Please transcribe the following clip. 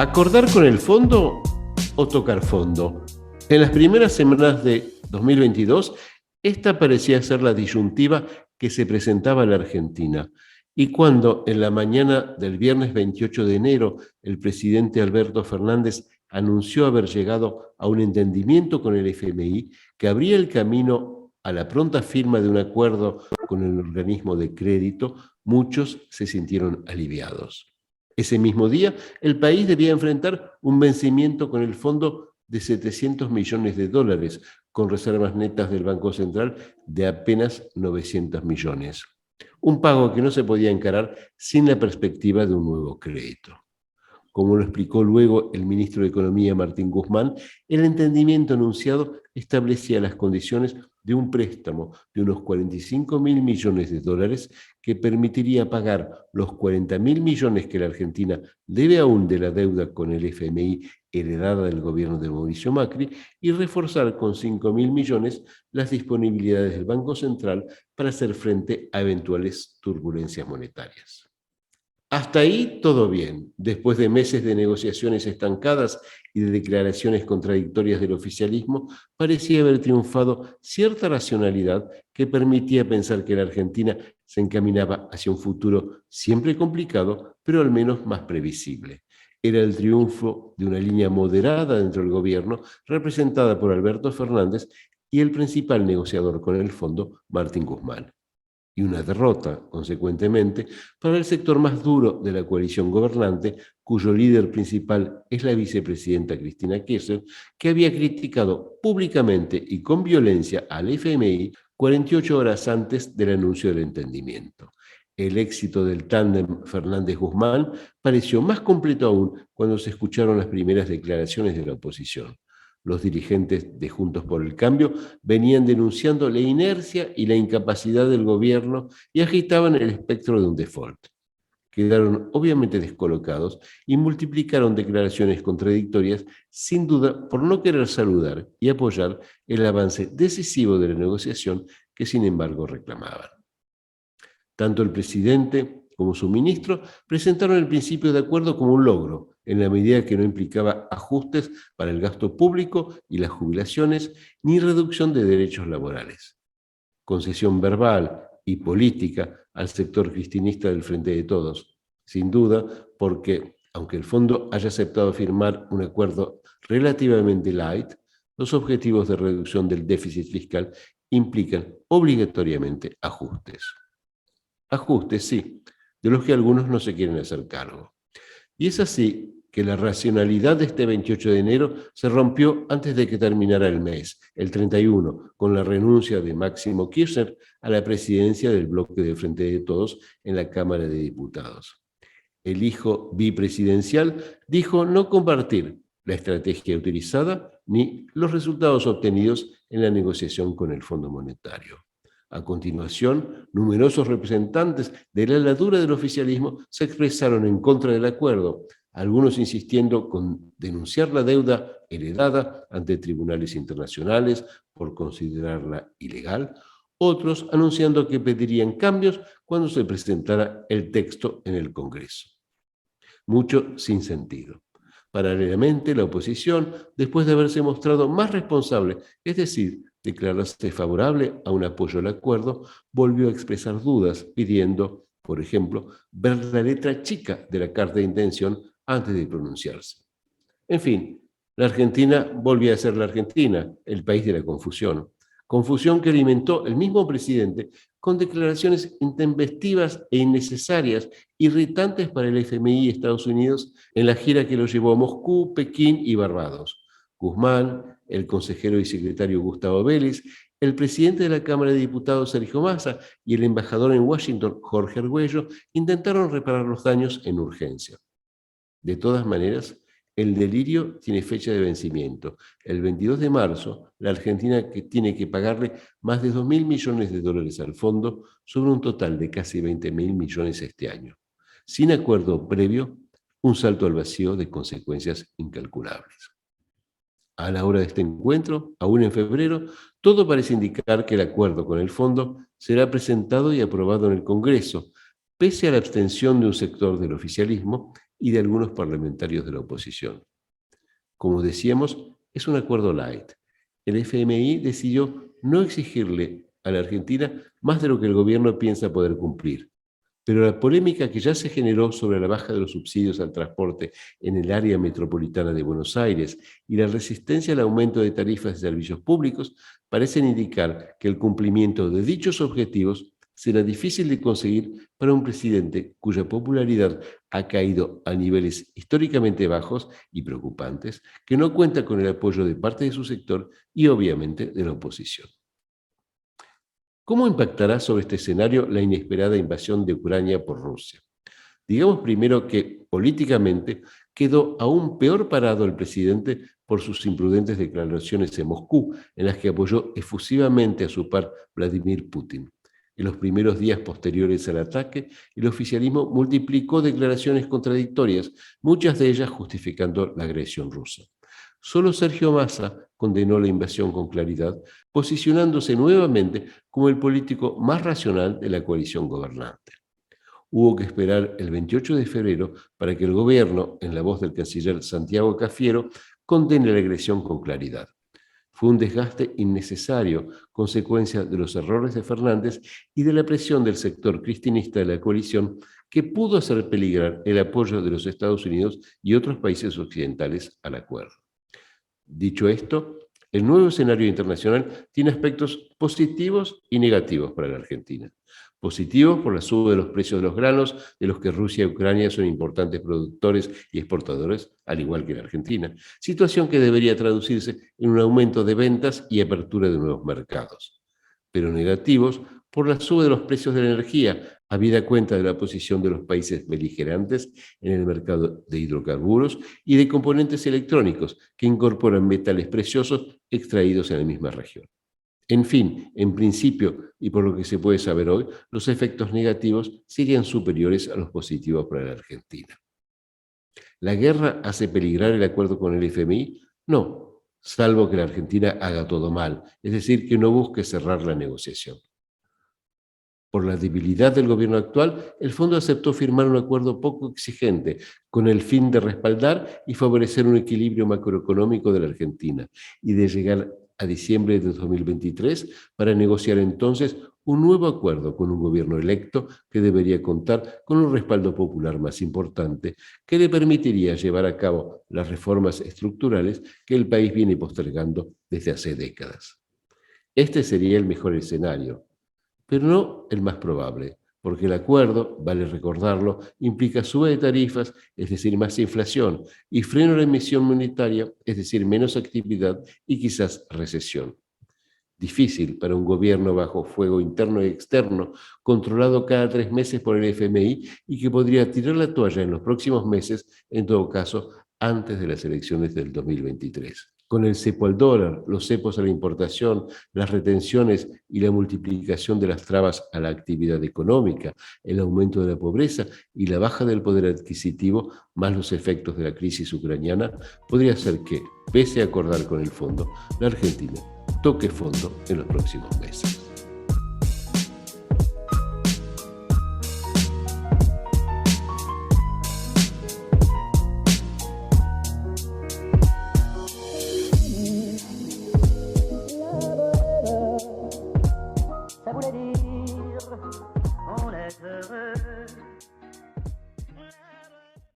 ¿Acordar con el fondo o tocar fondo? En las primeras semanas de 2022, esta parecía ser la disyuntiva que se presentaba a la Argentina. Y cuando en la mañana del viernes 28 de enero el presidente Alberto Fernández anunció haber llegado a un entendimiento con el FMI que abría el camino a la pronta firma de un acuerdo con el organismo de crédito, muchos se sintieron aliviados. Ese mismo día, el país debía enfrentar un vencimiento con el fondo de 700 millones de dólares, con reservas netas del Banco Central de apenas 900 millones. Un pago que no se podía encarar sin la perspectiva de un nuevo crédito. Como lo explicó luego el ministro de Economía, Martín Guzmán, el entendimiento anunciado establecía las condiciones de un préstamo de unos 45.000 millones de dólares que permitiría pagar los 40.000 millones que la Argentina debe aún de la deuda con el FMI heredada del gobierno de Mauricio Macri y reforzar con 5.000 millones las disponibilidades del Banco Central para hacer frente a eventuales turbulencias monetarias. Hasta ahí todo bien. Después de meses de negociaciones estancadas y de declaraciones contradictorias del oficialismo, parecía haber triunfado cierta racionalidad que permitía pensar que la Argentina se encaminaba hacia un futuro siempre complicado, pero al menos más previsible. Era el triunfo de una línea moderada dentro del gobierno, representada por Alberto Fernández y el principal negociador con el fondo, Martín Guzmán. Y una derrota, consecuentemente, para el sector más duro de la coalición gobernante, cuyo líder principal es la vicepresidenta Cristina Kirchner, que había criticado públicamente y con violencia al FMI 48 horas antes del anuncio del entendimiento. El éxito del tándem Fernández-Guzmán pareció más completo aún cuando se escucharon las primeras declaraciones de la oposición. Los dirigentes de Juntos por el Cambio venían denunciando la inercia y la incapacidad del gobierno y agitaban el espectro de un default. Quedaron obviamente descolocados y multiplicaron declaraciones contradictorias, sin duda por no querer saludar y apoyar el avance decisivo de la negociación que sin embargo reclamaban. Tanto el presidente como su ministro presentaron el principio de acuerdo como un logro, en la medida que no implicaba ajustes para el gasto público y las jubilaciones, ni reducción de derechos laborales. Concesión verbal y política al sector cristinista del Frente de Todos, sin duda, porque, aunque el fondo haya aceptado firmar un acuerdo relativamente light, los objetivos de reducción del déficit fiscal implican obligatoriamente ajustes. Ajustes, sí, de los que algunos no se quieren hacer cargo. Y es así que la racionalidad de este 28 de enero se rompió antes de que terminara el mes, el 31, con la renuncia de Máximo Kirchner a la presidencia del bloque de Frente de Todos en la Cámara de Diputados. El hijo bipresidencial dijo no compartir la estrategia utilizada ni los resultados obtenidos en la negociación con el Fondo Monetario. A continuación, numerosos representantes de la ala dura del oficialismo se expresaron en contra del acuerdo, algunos insistiendo con denunciar la deuda heredada ante tribunales internacionales por considerarla ilegal, otros anunciando que pedirían cambios cuando se presentara el texto en el Congreso. Mucho sin sentido. Paralelamente, la oposición, después de haberse mostrado más responsable, es decir, declararse favorable a un apoyo al acuerdo, volvió a expresar dudas, pidiendo, por ejemplo, ver la letra chica de la carta de intención antes de pronunciarse. En fin, la Argentina volvió a ser la Argentina, el país de la confusión. Confusión que alimentó el mismo presidente con declaraciones intempestivas e innecesarias, irritantes para el FMI y Estados Unidos en la gira que lo llevó a Moscú, Pekín y Barbados. Guzmán, el consejero y secretario Gustavo Vélez, el presidente de la Cámara de Diputados Sergio Massa y el embajador en Washington Jorge Argüello intentaron reparar los daños en urgencia. De todas maneras, el delirio tiene fecha de vencimiento. El 22 de marzo, la Argentina tiene que pagarle más de 2.000 millones de dólares al fondo sobre un total de casi 20.000 millones este año. Sin acuerdo previo, un salto al vacío de consecuencias incalculables. A la hora de este encuentro, aún en febrero, todo parece indicar que el acuerdo con el fondo será presentado y aprobado en el Congreso, pese a la abstención de un sector del oficialismo y de algunos parlamentarios de la oposición. Como decíamos, es un acuerdo light. El FMI decidió no exigirle a la Argentina más de lo que el gobierno piensa poder cumplir. Pero la polémica que ya se generó sobre la baja de los subsidios al transporte en el área metropolitana de Buenos Aires y la resistencia al aumento de tarifas de servicios públicos parecen indicar que el cumplimiento de dichos objetivos será difícil de conseguir para un presidente cuya popularidad ha caído a niveles históricamente bajos y preocupantes, que no cuenta con el apoyo de parte de su sector y obviamente de la oposición. ¿Cómo impactará sobre este escenario la inesperada invasión de Ucrania por Rusia? Digamos primero que políticamente quedó aún peor parado el presidente por sus imprudentes declaraciones en Moscú, en las que apoyó efusivamente a su par Vladimir Putin. En los primeros días posteriores al ataque, el oficialismo multiplicó declaraciones contradictorias, muchas de ellas justificando la agresión rusa. Solo Sergio Massa condenó la invasión con claridad, posicionándose nuevamente como el político más racional de la coalición gobernante. Hubo que esperar el 28 de febrero para que el gobierno, en la voz del canciller Santiago Cafiero, condene la agresión con claridad. Fue un desgaste innecesario, consecuencia de los errores de Fernández y de la presión del sector cristinista de la coalición, que pudo hacer peligrar el apoyo de los Estados Unidos y otros países occidentales al acuerdo. Dicho esto, el nuevo escenario internacional tiene aspectos positivos y negativos para la Argentina. Positivos por la suba de los precios de los granos, de los que Rusia y Ucrania son importantes productores y exportadores, al igual que la Argentina, situación que debería traducirse en un aumento de ventas y apertura de nuevos mercados. Pero negativos por la suba de los precios de la energía, habida cuenta de la posición de los países beligerantes en el mercado de hidrocarburos y de componentes electrónicos que incorporan metales preciosos extraídos en la misma región. En fin, en principio, y por lo que se puede saber hoy, los efectos negativos serían superiores a los positivos para la Argentina. ¿La guerra hace peligrar el acuerdo con el FMI? No, salvo que la Argentina haga todo mal, es decir, que no busque cerrar la negociación. Por la debilidad del gobierno actual, el fondo aceptó firmar un acuerdo poco exigente con el fin de respaldar y favorecer un equilibrio macroeconómico de la Argentina y de llegar a diciembre de 2023 para negociar entonces un nuevo acuerdo con un gobierno electo que debería contar con un respaldo popular más importante que le permitiría llevar a cabo las reformas estructurales que el país viene postergando desde hace décadas. Este sería el mejor escenario, pero no el más probable, porque el acuerdo, vale recordarlo, implica suba de tarifas, es decir, más inflación, y freno a la emisión monetaria, es decir, menos actividad y quizás recesión. Difícil para un gobierno bajo fuego interno y externo, controlado cada 3 meses por el FMI y que podría tirar la toalla en los próximos meses, en todo caso, antes de las elecciones del 2023. Con el cepo al dólar, los cepos a la importación, las retenciones y la multiplicación de las trabas a la actividad económica, el aumento de la pobreza y la baja del poder adquisitivo, más los efectos de la crisis ucraniana, podría ser que, pese a acordar con el fondo, la Argentina toque fondo en los próximos meses. Ça voulait dire on est heureux.